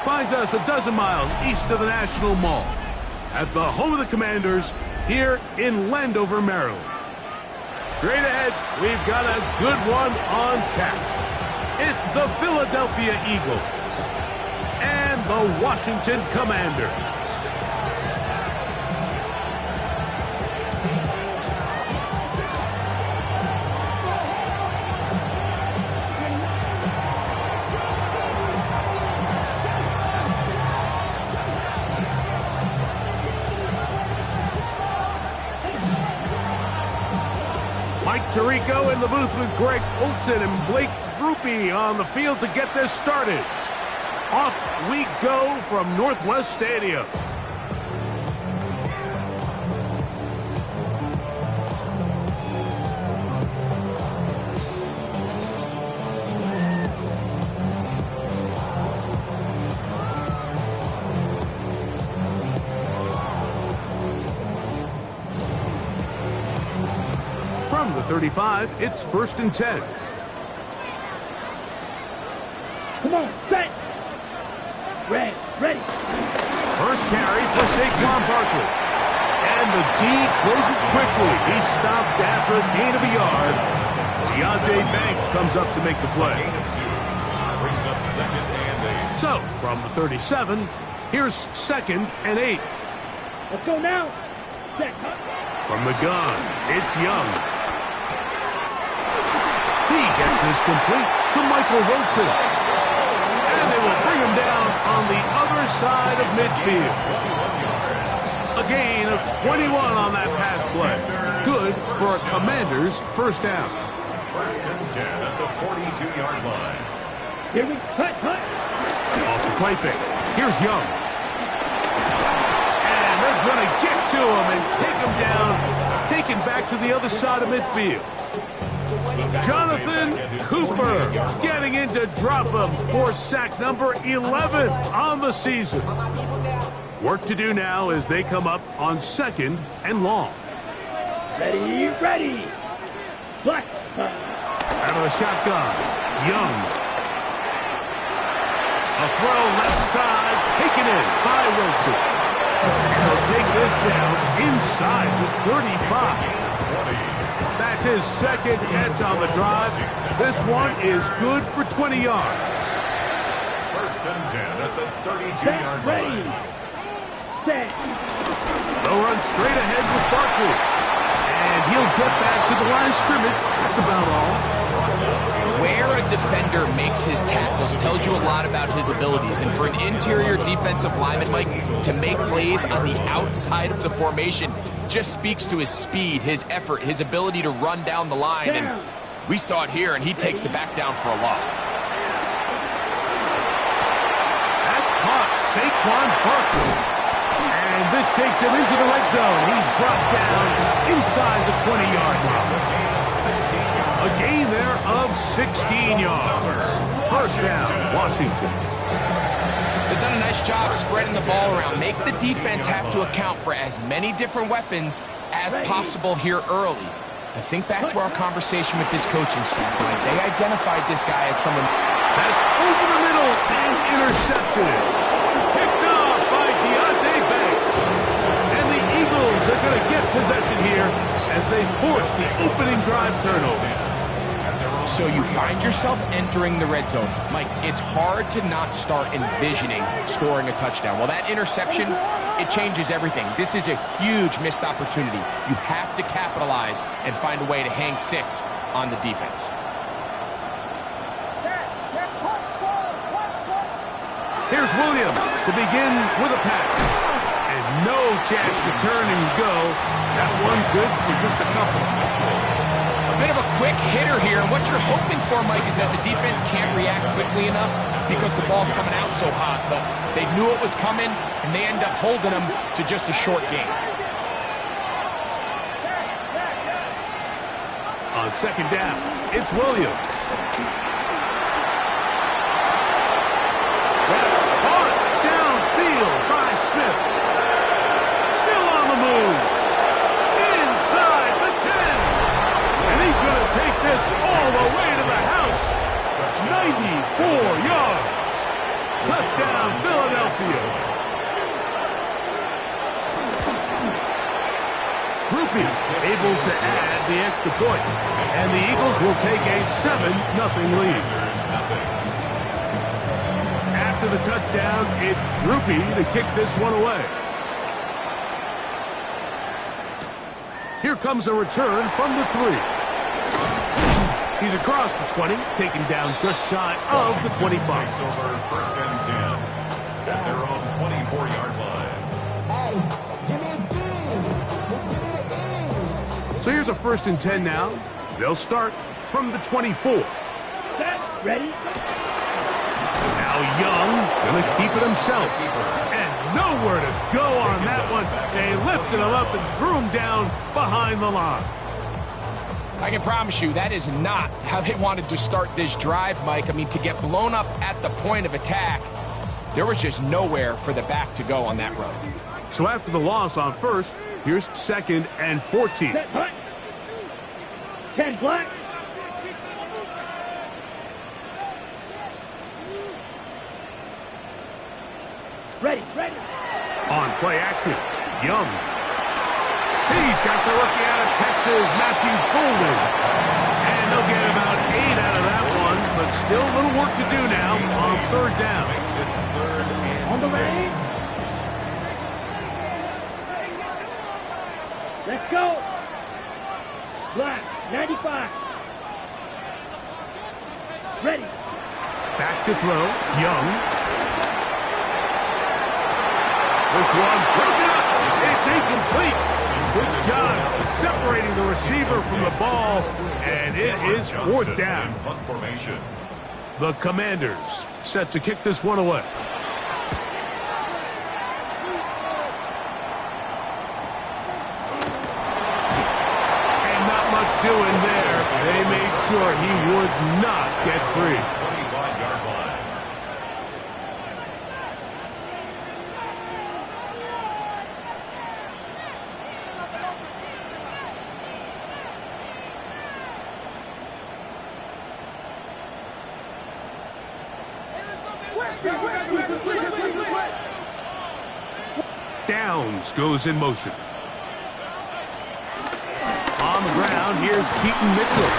finds us a dozen miles east of the National Mall, at the home of the Commanders, here in Landover, Maryland. Straight ahead, we've got a good one on tap. It's the Philadelphia Eagles and the Washington Commanders. Mike Tirico in the booth with Greg Olson and Blake Grupe on the field to get this started. Off we go from Northwest Stadium. From the 35, it's 1st and 10. Come on, set! Ready. First carry for Saquon Barkley. And the D closes quickly. He's stopped after a gain of a yard. Deontay Banks comes up to make the play. Brings up 2nd and 8. So, from the 37, here's 2nd and 8. Let's go now. Set. From the gun, it's Young. He gets this complete to Michael Wilson. And they will bring him down on the other side of midfield. A gain of 21 on that pass play. Good for a Commander's first down. 1st and 10 at the 42-yard line. Here we cut. Off the play fake. Here's Young. And they're going to get to him and take him down. Taken back to the other side of midfield. Jonathan Cooper getting in to drop him for sack number 11 on the season. Work to do now as they come up on 2nd and long. Ready. Black. Out of the shotgun, Young. A throw left side, taken in by Wilson. And they'll take this down inside the 35. That's his 2nd catch on the drive. This one is good for 20 yards. 1st and 10 at the 32-yard line. Set. They'll run straight ahead with Barkley. And he'll get back to the line of scrimmage. That's about all. Where a defender makes his tackles tells you a lot about his abilities. And for an interior defensive lineman, Mike, to make plays on the outside of the formation just speaks to his speed, his effort, his ability to run down the line. And we saw it here, and he takes the back down for a loss. That's caught. Saquon Barkley. And this takes him into the red zone. He's brought down inside the 20-yard line. A gain there of 16 yards. First down, Washington. They've done a nice job spreading the ball around. Make the defense have to account for as many different weapons as possible here early. I think back to our conversation with this coaching staff, Mike. They identified this guy as someone that's over the middle and intercepted. Picked off by Deontay Banks. And the Eagles are going to get possession here as they force the opening drive turnover. So you find yourself entering the red zone. Mike, it's hard to not start envisioning scoring a touchdown. Well, that interception, it changes everything. This is a huge missed opportunity. You have to capitalize and find a way to hang 6 on the defense. Here's Williams to begin with a pass. And no chance to turn and go. That one good for just a couple. A bit of a quick hitter here, and what you're hoping for, Mike, is that the defense can't react quickly enough because the ball's coming out so hot, but they knew it was coming, and they end up holding them to just a short gain. On 2nd down, it's Williams. That's caught downfield by Smith. Still on the move. Inside the 10. And he's going to take this all the way to the house. 94 yards. Touchdown, Philadelphia. Rupees able to add the extra point. And the Eagles will take a 7-0 lead. After the touchdown, it's Rupee to kick this one away. Here comes a return from the 3. He's across the 20, taken down just shy of the 25. Takes over first and 10 at their own 24-yard line. So here's a first and 10 now. They'll start from the 24. Set, ready. Now Young gonna keep it himself. And nowhere to go on that one. They lifted him up and threw him down behind the line. I can promise you that is not how they wanted to start this drive, Mike. I mean, to get blown up at the point of attack, there was just nowhere for the back to go on that road. So after the loss on first, here's 2nd and 14. Set, hut. 10 black. Ready, ready. On play action, Young. He's got the rookie out of Texas, Matthew Golden. And they'll get about 8 out of that one, but still a little work to do now on 3rd down. On the ready. Let's go. Black, 95. Ready. Back to throw, Young. This one broken up. It's incomplete. Good job separating the receiver from the ball, and it is 4th down. The Commanders set to kick this one away. And not much doing there. They made sure he would not get free. 25-yard line. Downs goes in motion. On the ground, here's Keaton Mitchell.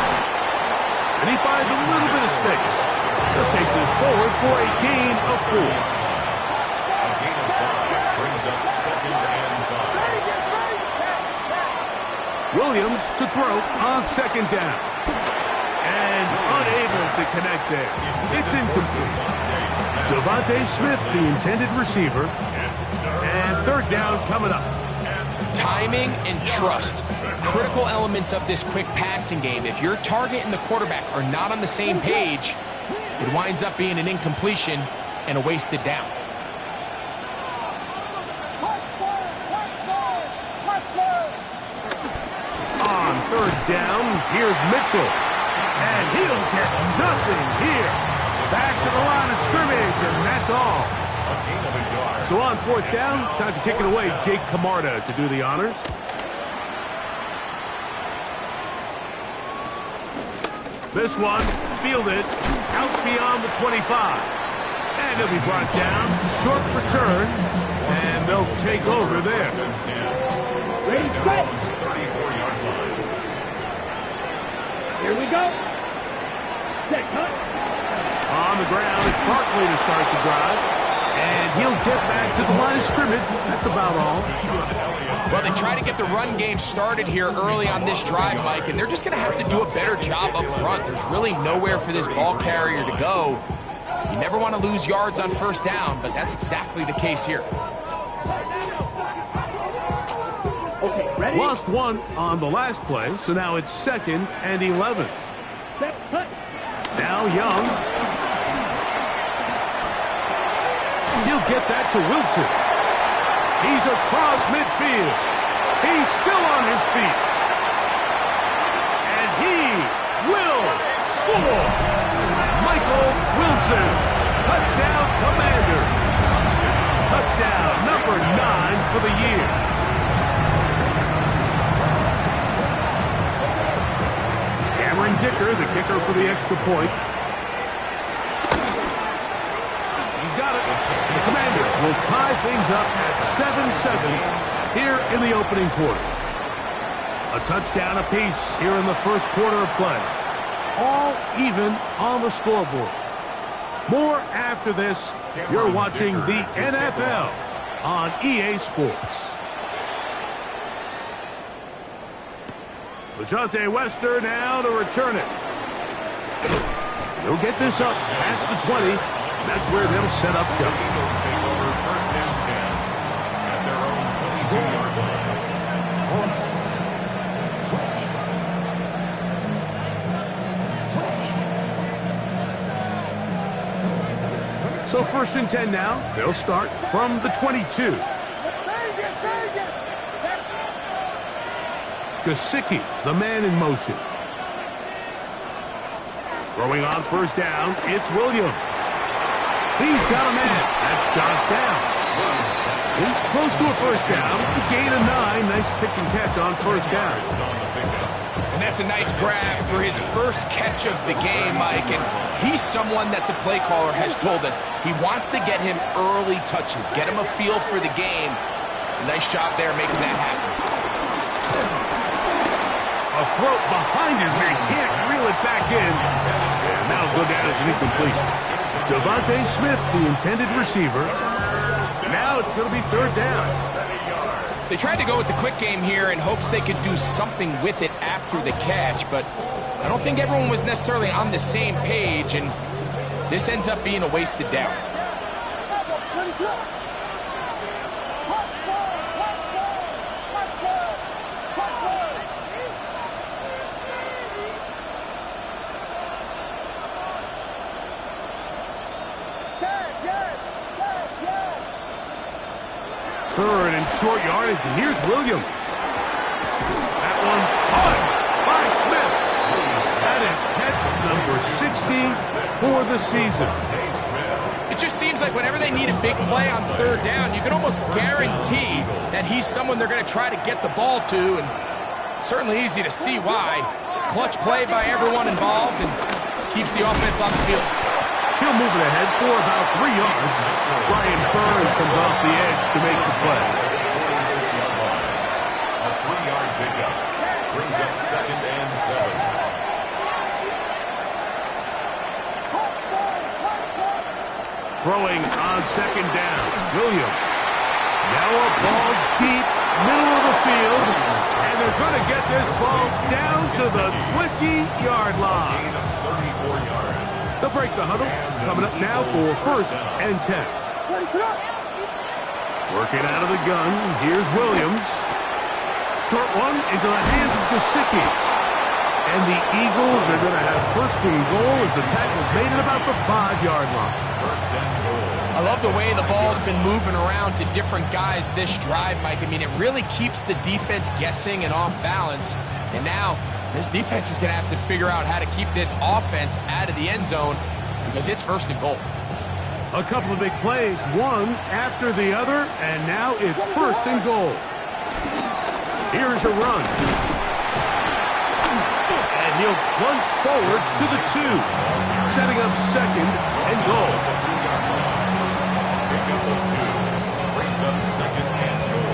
And he finds a little bit of space. He'll take this forward for a gain of 4. A gain of 5 brings up 2nd and 5. Williams to throw on 2nd down. And unable to connect there. It's incomplete. Devontae Smith, the intended receiver. And 3rd down coming up. Timing and trust, critical elements of this quick passing game. If your target and the quarterback are not on the same page, it winds up being an incompletion and a wasted down. On 3rd down, here's Mitchell. And he'll get nothing here. Back to the line of scrimmage, and that's all. A gain of a yard. So on 4th down, time to kick it away. Jake Camarda to do the honors. This one fielded out beyond the 25. And he'll be brought down. Short return. And they'll take over there. Ready, set. 34-yard line. Here we go. Set, hut. On the ground, it's Barkley to start the drive. And he'll get back to the line of scrimmage. That's about all. Well, they try to get the run game started here early on this drive, Mike, and they're just going to have to do a better job up front. There's really nowhere for this ball carrier to go. You never want to lose yards on 1st down, but that's exactly the case here. Okay, ready. Lost one on the last play, so now it's 2nd and 11. Set, hut. Now Young. He'll get that to Wilson. He's across midfield. He's still on his feet. And he will score. Michael Wilson. Touchdown, Commander. Touchdown number 9 for the year. Cameron Dicker, the kicker for the extra point. He's got it. Commanders will tie things up at 7-7 here in the opening quarter. A touchdown apiece here in the first quarter of play. All even on the scoreboard. More after this. You're watching the NFL on EA Sports. LeJohntay Wester now to return it. He'll get this up past the 20. That's where they'll set up shop. Eagles take over first down 10 at their own 22-yard line. So first and 10 now. They'll start from the 22. Gesicki, the man in motion. Throwing on first down, it's Williams. He's got a man. That's Josh Downs. He's close to a first down. A gain of 9. Nice pitch and catch on first down. And that's a nice grab for his first catch of the game, Mike. And he's someone that the play caller has told us he wants to get him early touches, get him a feel for the game. Nice job there making that happen. A throw behind his man. Can't reel it back in. And that'll go down as an incompletion. Devontae Smith, the intended receiver. Now it's going to be third down. They tried to go with the quick game here in hopes they could do something with it after the catch, but I don't think everyone was necessarily on the same page, and this ends up being a wasted down. Third and short yardage, and here's Williams. That one caught by Smith. That is catch number 60 for the season. It just seems like whenever they need a big play on third down, you can almost guarantee that he's someone they're going to try to get the ball to, and certainly easy to see why. Clutch play by everyone involved and keeps the offense on the field. He'll move it ahead for about 3 yards. Brian Burns comes off the edge to make the play. 46-yard line. A 3-yard pickup brings up second and 7. Throwing on second down. Williams. Now a ball deep, middle of the field. And they're going to get this ball down to the 20-yard line. Gain of 34 yards. They'll break the huddle. Coming up now for first and 10. Working out of the gun. Here's Williams. Short one into the hands of Gesicki. And the Eagles are going to have first and goal as the tackle's made at about the 5-yard line. First and goal. I love the way the ball's been moving around to different guys this drive, Mike. I mean, it really keeps the defense guessing and off balance. And now this defense is going to have to figure out how to keep this offense out of the end zone because it's first and goal. A couple of big plays, one after the other, and now it's first and goal. Here's a run. And he'll plunge forward to the 2, setting up second and goal. Pickup of 2 brings up second and goal.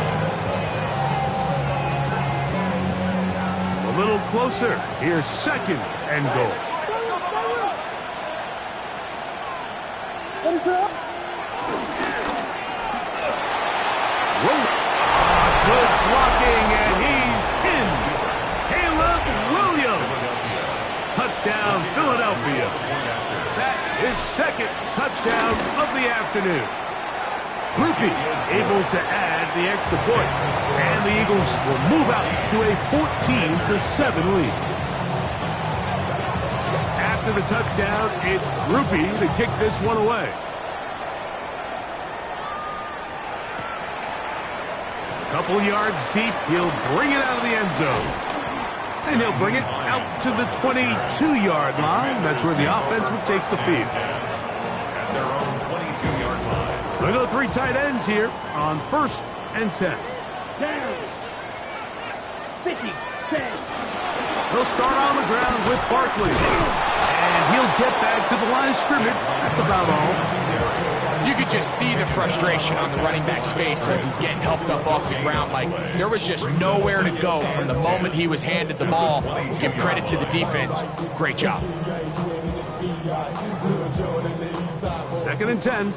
A little closer. Here's second and goal. Good blocking, and he's in. Caleb Williams. Touchdown, Philadelphia. That is second touchdown of the afternoon. Groupie able to add the extra point, and the Eagles will move out to a 14-7 lead. After the touchdown, it's Groupie to kick this one away. Couple yards deep, he'll bring it out of the end zone. And he'll bring it out to the 22-yard line. That's where the offense will take the field. At their own 22-yard line. We'll go 3 tight ends here on first and 10. Down. 50, 10. They'll start on the ground with Barkley. And he'll get back to the line of scrimmage. That's about all. You could just see the frustration on the running back's face as he's getting helped up off the ground. Like, there was just nowhere to go from the moment he was handed the ball. Give credit to the defense. Great job. 2nd and 10.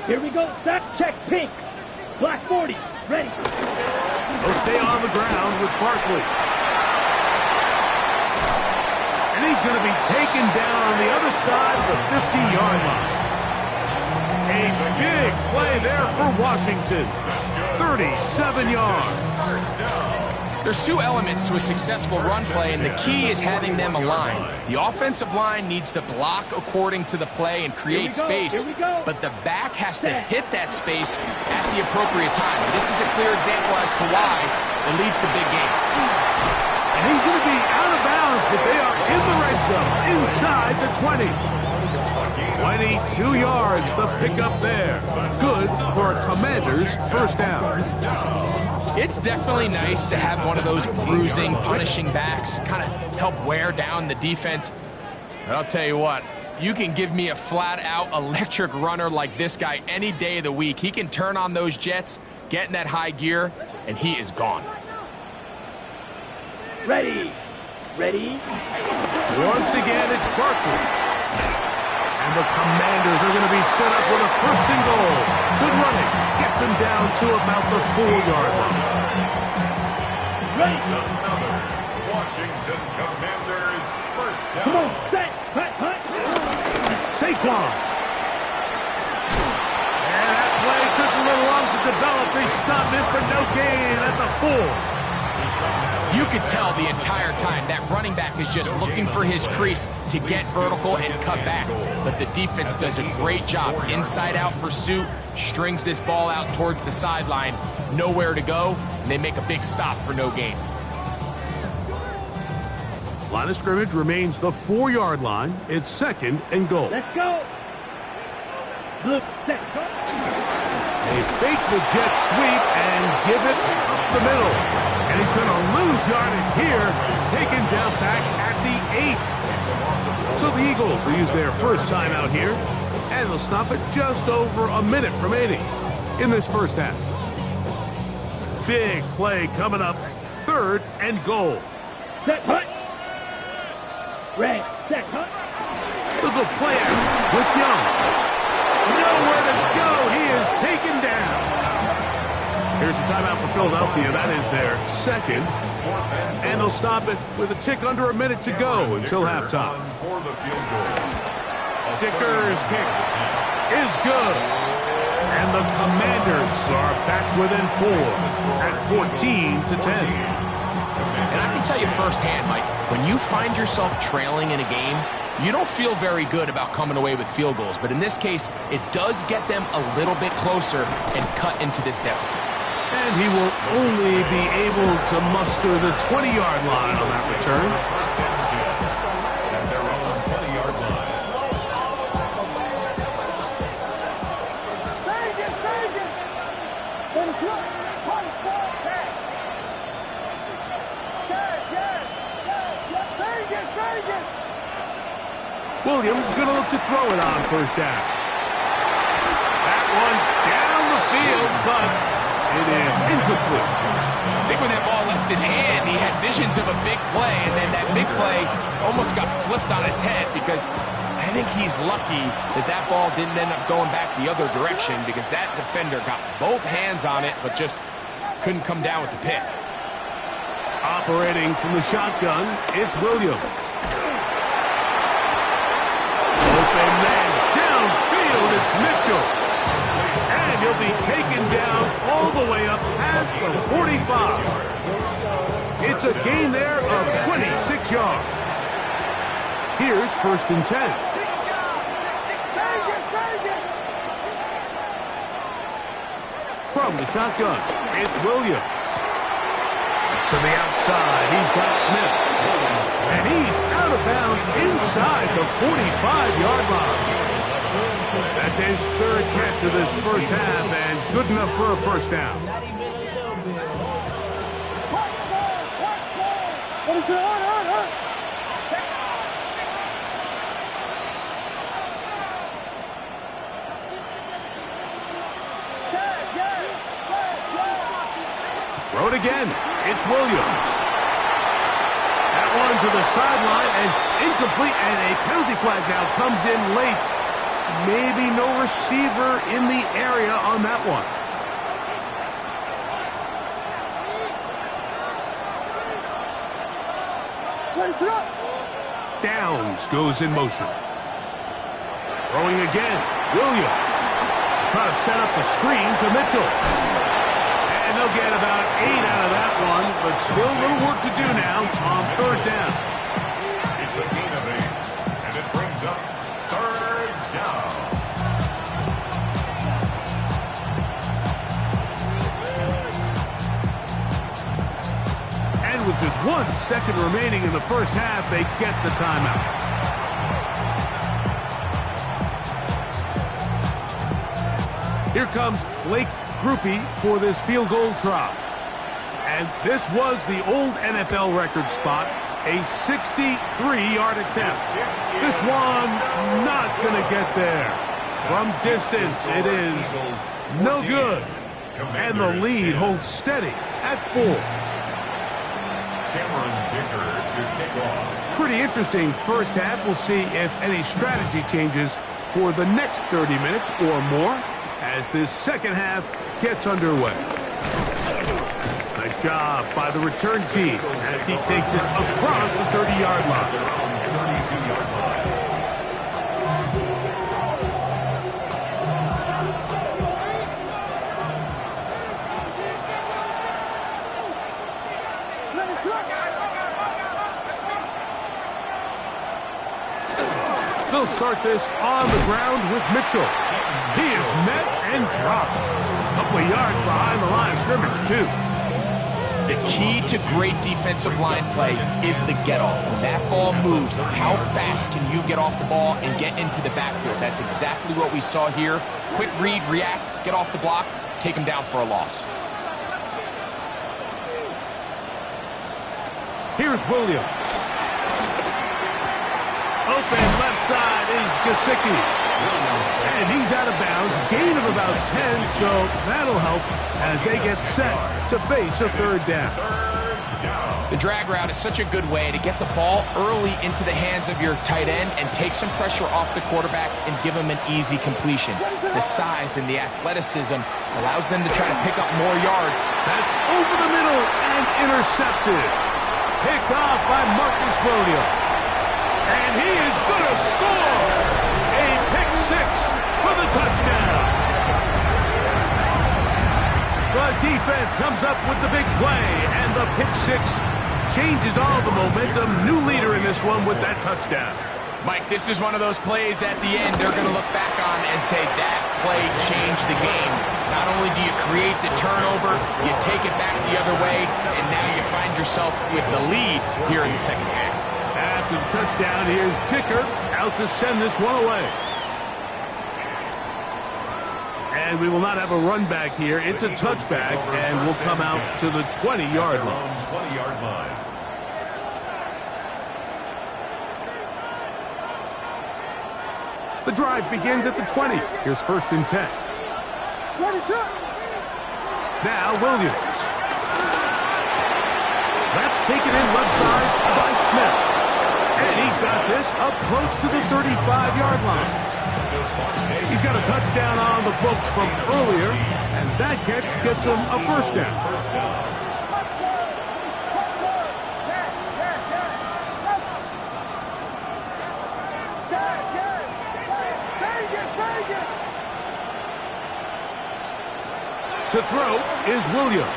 Here we go. Sack check pink. Black 40. Ready. He'll stay on the ground with Barkley. And he's going to be taken down on the other side of the 50-yard line. A big play there for Washington. 37 yards. There's two elements to a successful run play, and the key is having them aligned. The offensive line needs to block according to the play and create space, but the back has to hit that space at the appropriate time. This is a clear example as to why it leads to big gains. And he's going to be out of bounds, but they are in the red zone, inside the 20. 22 yards, the pickup there. Good for a Commanders first down. It's definitely nice to have one of those bruising, punishing backs kind of help wear down the defense. But I'll tell you what, you can give me a flat-out electric runner like this guy any day of the week. He can turn on those jets, get in that high gear, and he is gone. Ready. Ready. Once again, it's Barkley. And the Commanders are going to be set up with a 1st and goal. Good running. Gets him down to about the 4-yard line. Ready. Another Washington Commanders first down. Come on. Set. Hut, hut. Saquon. And that play took a little long to develop. They stopped him for no gain at the 4. You could tell the entire time that running back is just looking for his crease to get vertical and cut back. But the defense does a great job. Inside-out pursuit, strings this ball out towards the sideline. Nowhere to go, and they make a big stop for no gain. Line of scrimmage remains the 4-yard line. It's 2nd and goal. Let's go. Look, set. They fake the jet sweep and give it up the middle. And he's going to lose yardage here, taken down back at the 8. So the Eagles will use their first time out here, and they'll stop at just over a minute remaining in this first half. Big play coming up, 3rd and goal. Set, hut. Red, set, hut. Look at play action with Young. Nowhere to go. He is taken down. Here's a timeout for Philadelphia. That is their 2nd. And they'll stop it with a tick under a minute to go until halftime. Dicker's kick is good. And the Commanders are back within 4 at 14-10. And I can tell you firsthand, Mike, when you find yourself trailing in a game, you don't feel very good about coming away with field goals. But in this case, it does get them a little bit closer and cut into this deficit. And he will only be able to muster the 20-yard line on that return. And they're on the 20-yard line. Williams going to look to throw it on first down. That one down the field, but it is incomplete. I think when that ball left his hand, he had visions of a big play, and then that big play almost got flipped on its head because I think he's lucky that that ball didn't end up going back the other direction because that defender got both hands on it but just couldn't come down with the pick. Operating from the shotgun, it's Williams. Open man downfield, it's Mitchell. And he'll be taken down all the way up past the 45. It's a gain there of 26 yards. Here's 1st and 10. From the shotgun, it's Williams. To the outside, he's got Smith. And he's out of bounds inside the 45-yard line. That's his 3rd catch of this first half, and good enough for a first down. Throw it again. It's Williams. That one to the sideline and incomplete, and a penalty flag now comes in late. Maybe no receiver in the area on that one. Downs goes in motion. Throwing again. Williams. Trying to set up the screen to Mitchell. And they'll get about 8 out of that one, but still a little work to do now on third down. It's a gain of 8, and it brings up third down. And with just 1 second remaining in the first half, they get the timeout. Here comes Blake Groupie for this field goal try. And this was the old NFL record spot, a 63-yard attempt. This one not going to get there. From distance, it is no good. And the lead holds steady at 4. To kick off. Pretty interesting first half. We'll see if any strategy changes for the next 30 minutes or more as this second half gets underway. Nice job by the return team as he takes it across the 30-yard line. 32-yard line. They'll start this on the ground with Mitchell. He is met and dropped. A couple of yards behind the line of scrimmage, too. The key to great defensive line play is the get-off. When that ball moves, how fast can you get off the ball and get into the backfield? That's exactly what we saw here. Quick read, react, get off the block, take him down for a loss. Here's Williams. Open left side is Gesicki. And he's out of bounds. Gain of about 10, so that'll help as they get set to face a third down. The drag route is such a good way to get the ball early into the hands of your tight end and take some pressure off the quarterback and give him an easy completion. The size and the athleticism allows them to try to pick up more yards. That's over the middle and intercepted. Picked off by Marcus Williams. And he is going to score a pick six for the touchdown. The defense comes up with the big play, and the pick six changes all the momentum. New leader in this one with that touchdown. Mike, this is one of those plays at the end they're going to look back on and say that play changed the game. Not only do you create the turnover, you take it back the other way, and now you find yourself with the lead here in the second half. After the touchdown, here's Dicker out to send this one away. And we will not have a run back here. It's a touchback, and we'll come out to the 20-yard line. 20-yard line. The drive begins at the 20. Here's 1st and 10. Now Williams. That's taken in left side by Smith. And he's got this up close to the 35-yard line. He's got a touchdown on the books from earlier, and that catch gets him a first down. To throw is Williams.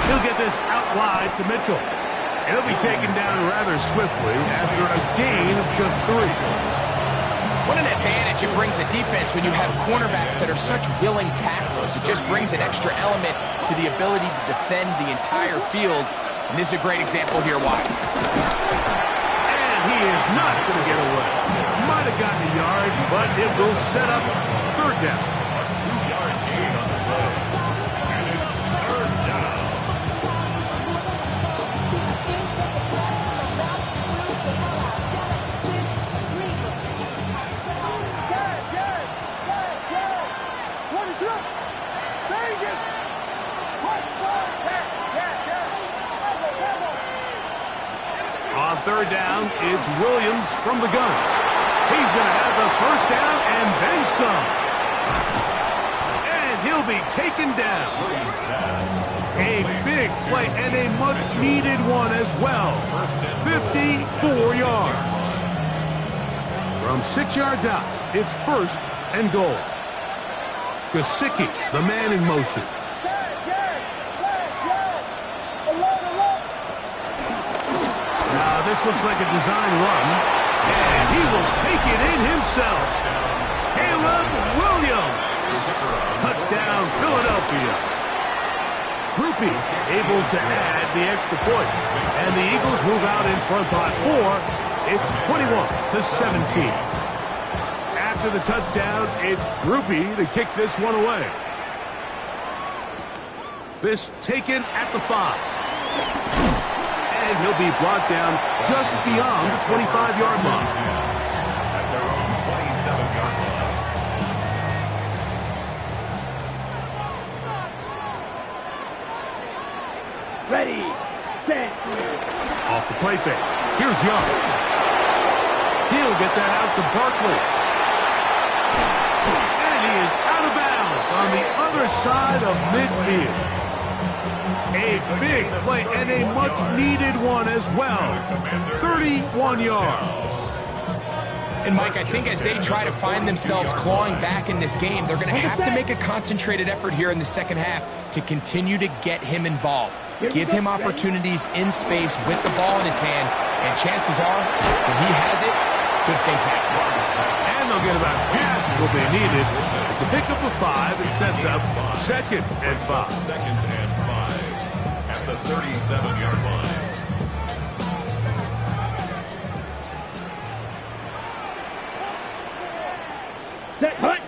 He'll get this out wide to Mitchell. It'll be taken down rather swiftly after a gain of just 3. What an advantage it brings a defense when you have cornerbacks that are such willing tacklers. It just brings an extra element to the ability to defend the entire field. And this is a great example here why. And he is not going to get away. Might have gotten a yard, but it will set up third down. A 2-yard gain on the play. And it's third down. third down, it's Williams from the gun. He's going to have the first down and then some. And he'll be taken down. A big play and a much-needed one as well. 54 yards. From 6 yards out, it's first and goal. Gesicki, the man in motion. Now this looks like a design run, and he will take it in himself. Caleb Williams. Touchdown, Philadelphia. Groupie able to add the extra point, and the Eagles move out in front by 4. It's 21-17. After the touchdown, it's Groupie to kick this one away. This taken at the 5. And he'll be brought down just beyond the 25-yard line. At their own 27-yard line. Ready, set. Off the play fake. Here's Young. He'll get that out to Barkley. And he is out of bounds on the other side of midfield. A big play and a much-needed one as well. 31 yards. And, Mike, I think as they try to find themselves clawing back in this game, they're going to have to make a concentrated effort here in the second half to continue to get him involved. Give him opportunities in space with the ball in his hand, and chances are, when he has it, good things happen. And they'll get about half what they needed. It's a pickup of 5 and sets up second and 5. Second and 5 at the 37-yard line. Set, hut.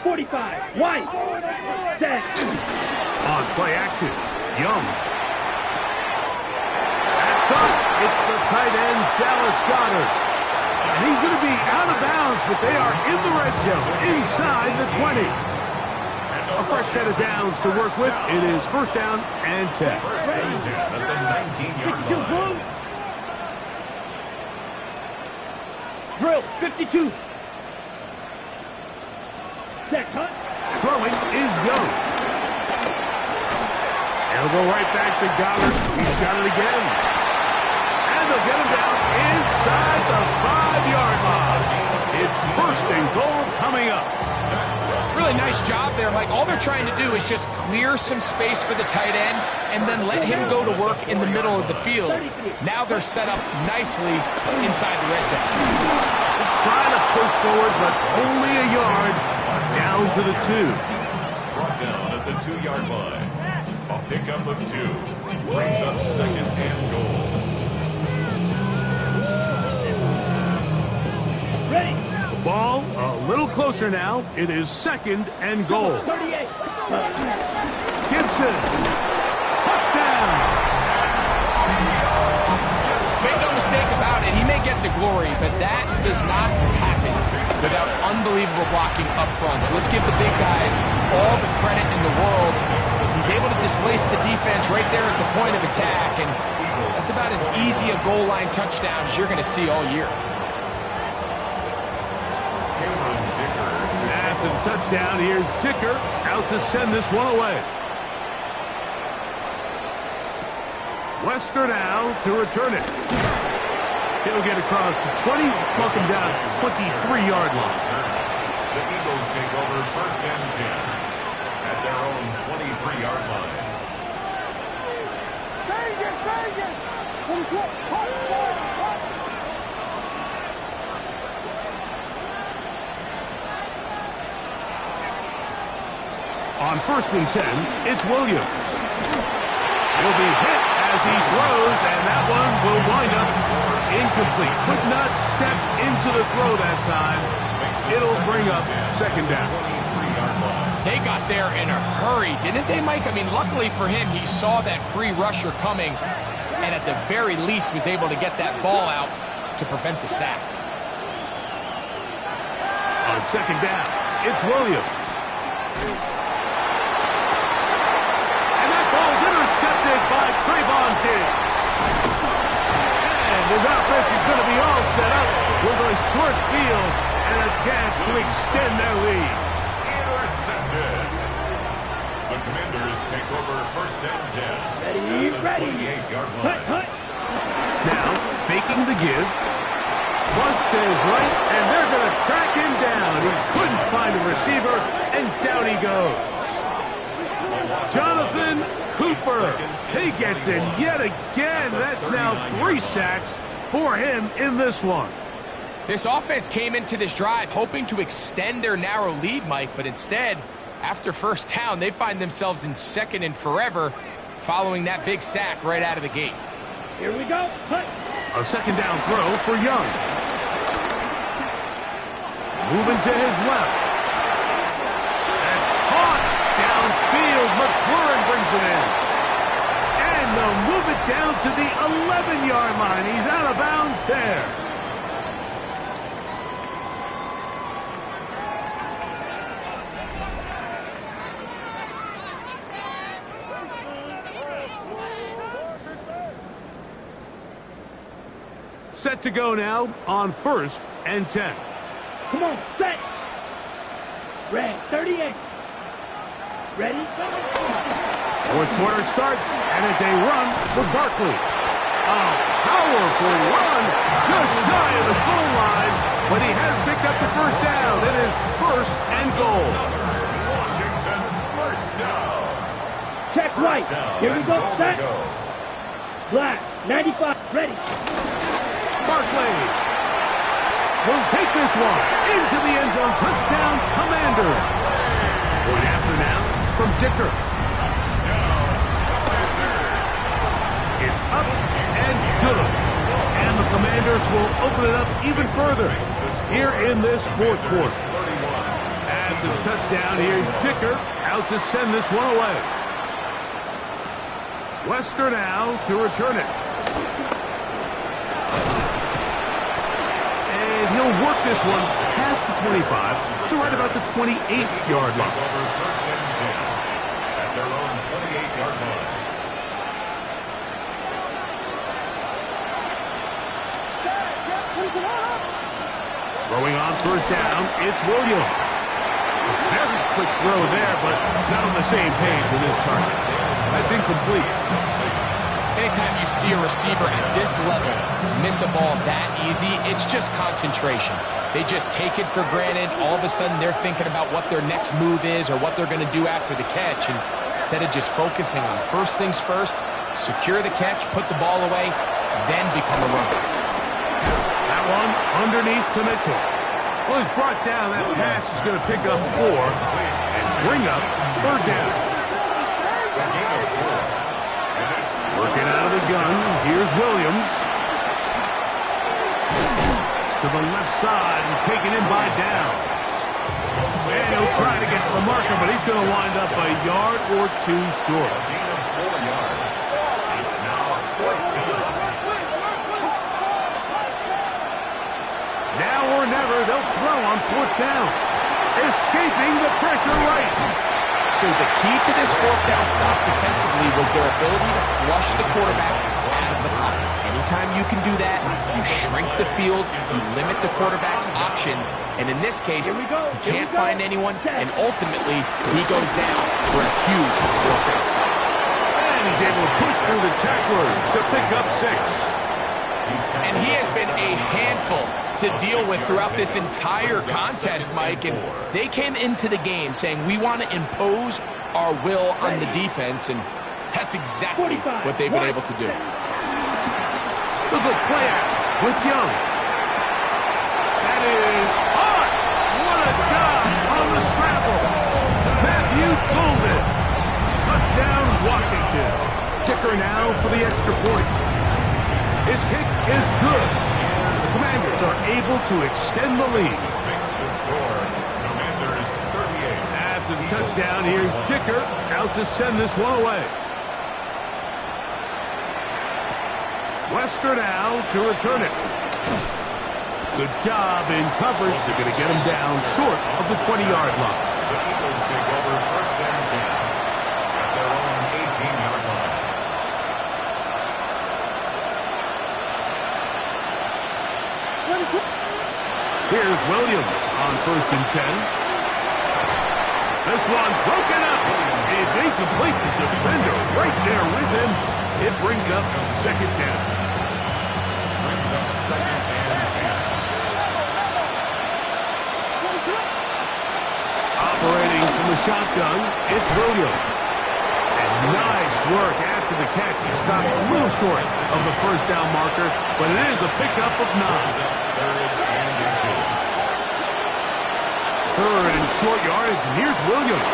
45, white. Set. On play action, Young. That's caught. It's the tight end, Dallas Goedert. And he's going to be out of bounds, but they are in the red zone, inside the 20. A fresh set of downs to work with. It is first down and 10. First and 10 at the 19-yard line. Drill, 52. Set, hut. Throwing is Young. And he'll go right back to Goddard. He's got it again. And they'll get him down inside the 5-yard line. It's first and goal coming up. Really nice job there, Mike. All they're trying to do is just clear some space for the tight end and then let him go to work in the middle of the field. Now they're set up nicely inside the red zone. Trying to push forward, but only a yard down to the 2. Brought down at the 2-yard line. A pickup of 2 brings up second and goal. Ready. The ball a little closer now. It is second and goal. 38. Gibson. Touchdown. Make no mistake about it, he may get the glory, but that does not happen without unbelievable blocking up front. So let's give the big guys all the credit in the world. He's able to displace the defense right there at the point of attack, and that's about as easy a goal line touchdown as you're going to see all year. After the touchdown, here's Dicker out to send this one away. Wester now to return it. He'll get across the 20, welcome down to the 23-yard line. The Eagles take over first and 10 at their own 23-yard line. On first and 10, it's Williams. He'll be hit as he throws, and that one will wind up incomplete. Could not step into the throw that time. It'll bring up second down. They got there in a hurry, didn't they, Mike? I mean, luckily for him, he saw that free rusher coming, and at the very least was able to get that ball out to prevent the sack. On second down, it's Williams. And that ball's intercepted by Trayvon Diggs. And His offense is going to be all set up with a short field and a chance to extend their lead. Intercepted. The Commanders take over first and 10. Ready. 28-yard line. Hut. Now, faking the give. Flush to his right, and they're going to track him down. He couldn't find a receiver, and down he goes. Jonathan Cooper. He gets in yet again. That's now 3 sacks for him in this one. This offense came into this drive hoping to extend their narrow lead, Mike, but instead, after first down, they find themselves in second and forever following that big sack right out of the gate. Here we go. Hut. A second down throw for Young. Moving to his left. That's caught downfield. McLaurin brings it in. And they'll move it down to the 11-yard line. He's out of bounds there. Set to go now on first and 10. Come on, set. Red, 38. Ready? Fourth quarter starts, and it's a run for Barkley. A powerful run just shy of the goal line, but he has picked up the first down. It is first and goal. Washington, first down. Check right. Here we go, set. Black, 95. Ready. Barkley will take this one into the end zone. Touchdown, Commanders. Point after now from Dicker. It's up and good. And the Commanders will open it up even further here in this fourth quarter. After the touchdown, here's Dicker out to send this one away. Wester now to return it. And he'll work this one past the 25 to right about the 28-yard line. Over first and 10 at their own 28-yard line. Throwing on first down, it's Williams. A very quick throw there, but not on the same page with his target. That's incomplete. Anytime you see a receiver at this level miss a ball that easy, it's just concentration. They just take it for granted. All of a sudden, they're thinking about what their next move is or what they're going to do after the catch. And instead of just focusing on first things first, secure the catch, put the ball away, then become a runner. That one underneath to Mitchell. Well, he's brought down. That pass is going to pick up 4 and bring up third down. Working out of the gun. Here's Williams. To the left side and taken in by Downs. And he'll try to get to the marker, but he's going to wind up a yard or 2 short. Gain of 4 yards. It's now fourth down. Now or never, they'll throw on fourth down. Escaping the pressure right. So the key to this fourth down stop defensively was their ability to flush the quarterback out of the pocket. Anytime you can do that, you shrink the field, you limit the quarterback's options, and in this case, he can't find anyone, and ultimately, he goes down for a huge fourth down stop. And he's able to push through the tacklers to pick up 6. And he has been a handful to deal with throughout this entire contest, Mike. And they came into the game saying, we want to impose our will on the defense, and that's exactly what they've been able to do. Look at play action with Young. That is hot. What a job on the scramble. Matthew Golden. Touchdown, Washington. Kicker now for the extra point. His kick is good. The Commanders are able to extend the lead. Makes the score. Commanders 38. After the touchdown, here's Dicker out to send this one away. Wester now to return it. Good job in coverage. They're going to get him down short of the 20-yard line. The Eagles take over first and 10 at their own 18-yard line. Here's Williams on 1st and 10. This one broken up. It's incomplete. The defender right there with him. It brings up 2nd down. Brings up 2nd and 10. Operating from the shotgun, it's Williams. And nice work after the catch. He stopped a little short of the 1st down marker, but it is a pickup of 9. 3rd and inches. 3rd and short yardage, and here's Williams.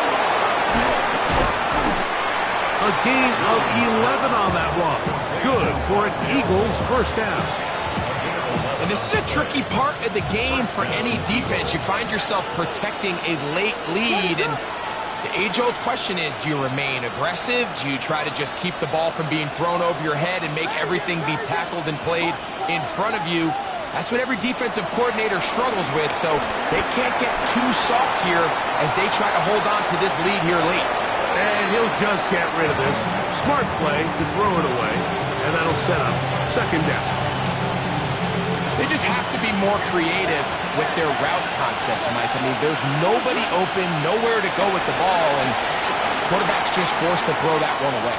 A gain of 11 on that one. Good for an Eagles 1st down. And this is a tricky part of the game for any defense. You find yourself protecting a late lead, and the age-old question is, do you remain aggressive? Do you try to just keep the ball from being thrown over your head and make everything be tackled and played in front of you? That's what every defensive coordinator struggles with, so they can't get too soft here as they try to hold on to this lead here late. And he'll just get rid of this. Smart play to throw it away, and that'll set up 2nd down. They just have to be more creative with their route concepts, Mike. I mean, there's nobody open, nowhere to go with the ball, and quarterback's just forced to throw that one away.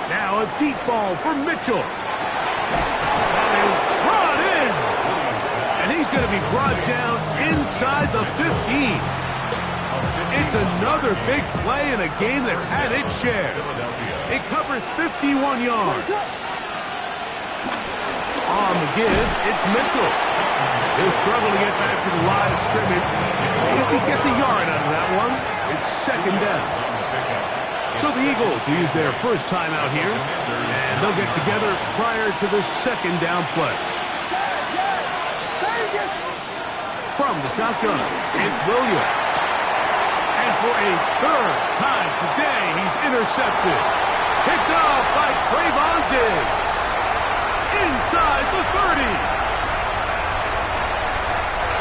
Now a deep ball for Mitchell. That is brought in. And he's going to be brought down inside the 15. It's another big play in a game that's had its share. It covers 51 yards. On the give, it's Mitchell. He'll struggle to get back to the line of scrimmage. If he gets a yard out of that one, it's 2nd down. So the Eagles will use their 1st time out here, and they'll get together prior to the 2nd down play. From the shotgun, it's Williams. And for a 3rd time today, he's intercepted. Picked off by Trayvon Diggs. Inside the 30.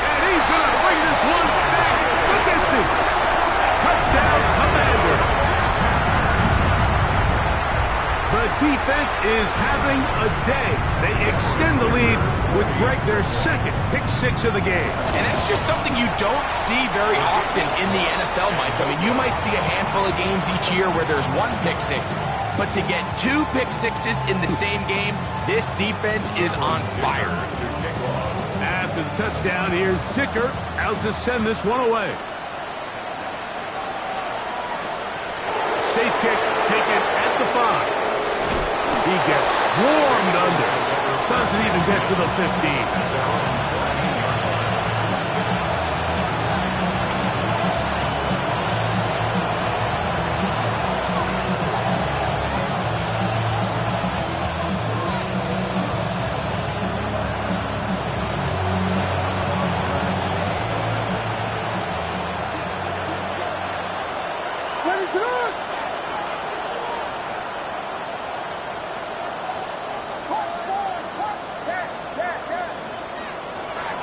And he's going to bring this one back the distance. Touchdown, Commanders. The defense is having a day. They extend the lead with their 2nd pick-6 of the game. And that's just something you don't see very often in the NFL, Mike. I mean, you might see a handful of games each year where there's 1 pick-6. But to get 2 pick-6s in the same game, this defense is on fire. After the touchdown, here's Dicker out to send this one away. Safe kick taken at the 5. He gets swarmed under. Doesn't even get to the 15.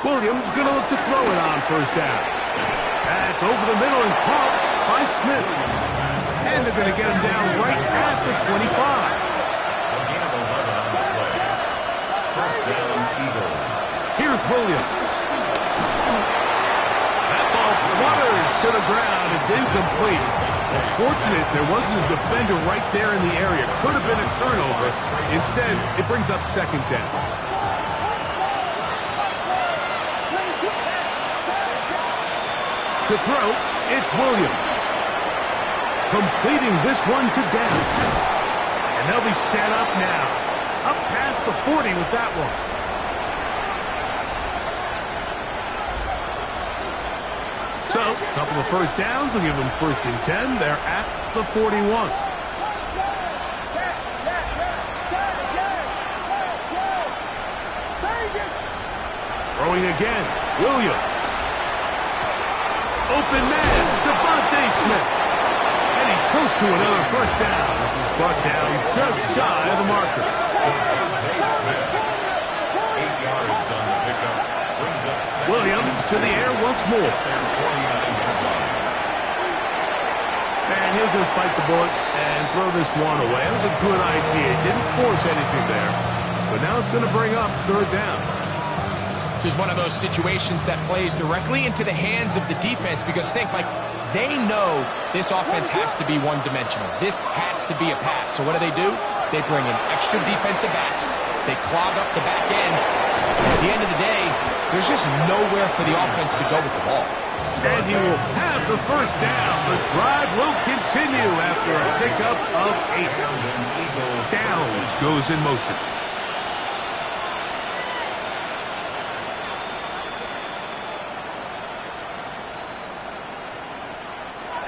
Williams going to look to throw it on 1st down. That's over the middle and caught by Smith. And they're going to get him down right at the 25. First down, Eagles. Here's Williams. That ball flutters to the ground. It's incomplete. Fortunate there wasn't a defender right there in the area. Could have been a turnover. Instead, it brings up 2nd down. To throw, it's Williams. Completing this one to Downs. And they'll be set up now. Up past the 40 with that one. So, a couple of 1st downs will give them 1st and 10. They're at the 41. Throwing again, Williams. Open man, Devontae Smith. And he's close to another 1st down. This is brought down just shy of the marker. Devontae Smith. 8 yards on the pickup. Brings up 2nd. Williams to the air once more. And he'll just bite the bullet and throw this one away. That was a good idea. Didn't force anything there. But now it's going to bring up 3rd down. This is one of those situations that plays directly into the hands of the defense because think, like, they know this offense has to be one-dimensional. This has to be a pass. So what do? They bring in extra defensive backs. They clog up the back end. At the end of the day, there's just nowhere for the offense to go with the ball. And he will have the first down. The drive will continue after a pickup of 8. Downs goes in motion.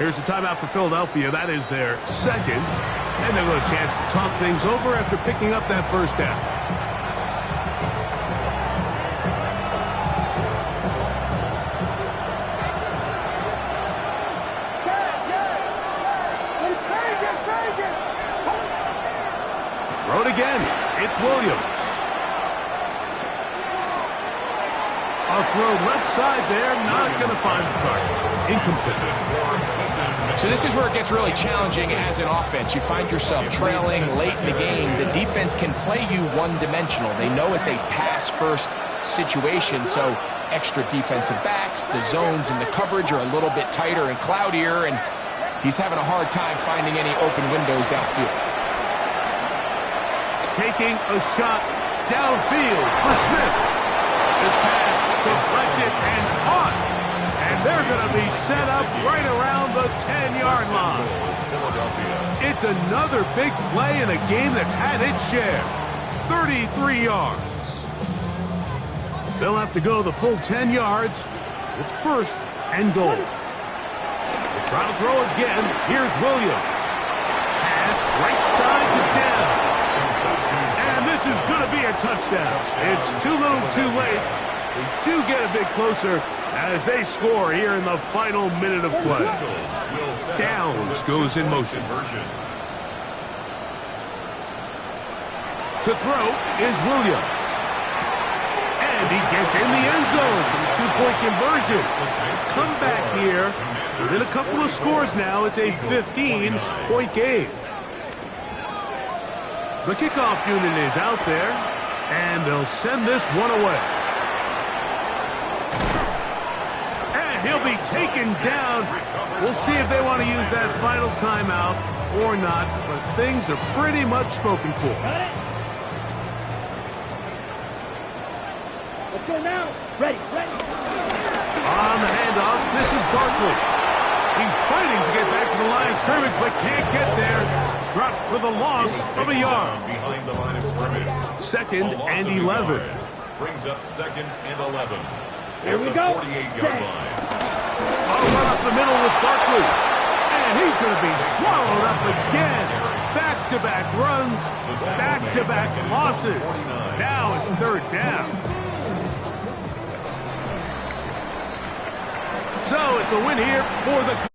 Here's a timeout for Philadelphia. That is their second. And they'll get a chance to talk things over after picking up that first down. Throw it again. It's Williams. A throw left side there. Not going to find the target. Incomplete. So this is where it gets really challenging as an offense. You find yourself trailing late in the game. The defense can play you one-dimensional. They know it's a pass-first situation, so extra defensive backs, the zones and the coverage are a little bit tighter and cloudier, and he's having a hard time finding any open windows downfield. Taking a shot downfield for Smith. This pass deflected and caught. And they're going to be set up right around the 10-yard line. It's another big play in a game that's had its share. 33 yards. They'll have to go the full 10 yards. It's first and goal. They try to throw again. Here's Williams. Pass right side to down. And this is going to be a touchdown. It's too little too late. They do get a bit closer as they score here in the final minute of play. Downs goes in motion. To throw is Williams. And he gets in the end zone for the two-point conversion. Come back here. Within a couple of scores now, it's a 15-point game. The kickoff unit is out there, and they'll send this one away. And he'll be taken down. We'll see if they want to use that final timeout or not, but things are pretty much spoken for. Got it. Let's go now. Ready. On the handoff, this is Barkley. He's fighting to get back to the line of scrimmage, but can't get there. Dropped for the loss of a yard. Behind the line of scrimmage. Second and 11. Brings up second and 11. Here we go. 48-yard line. I'll run up the middle with Barkley. And he's going to be swallowed up again. Back-to-back runs, back-to-back losses. Now it's third down. So it's a win here for the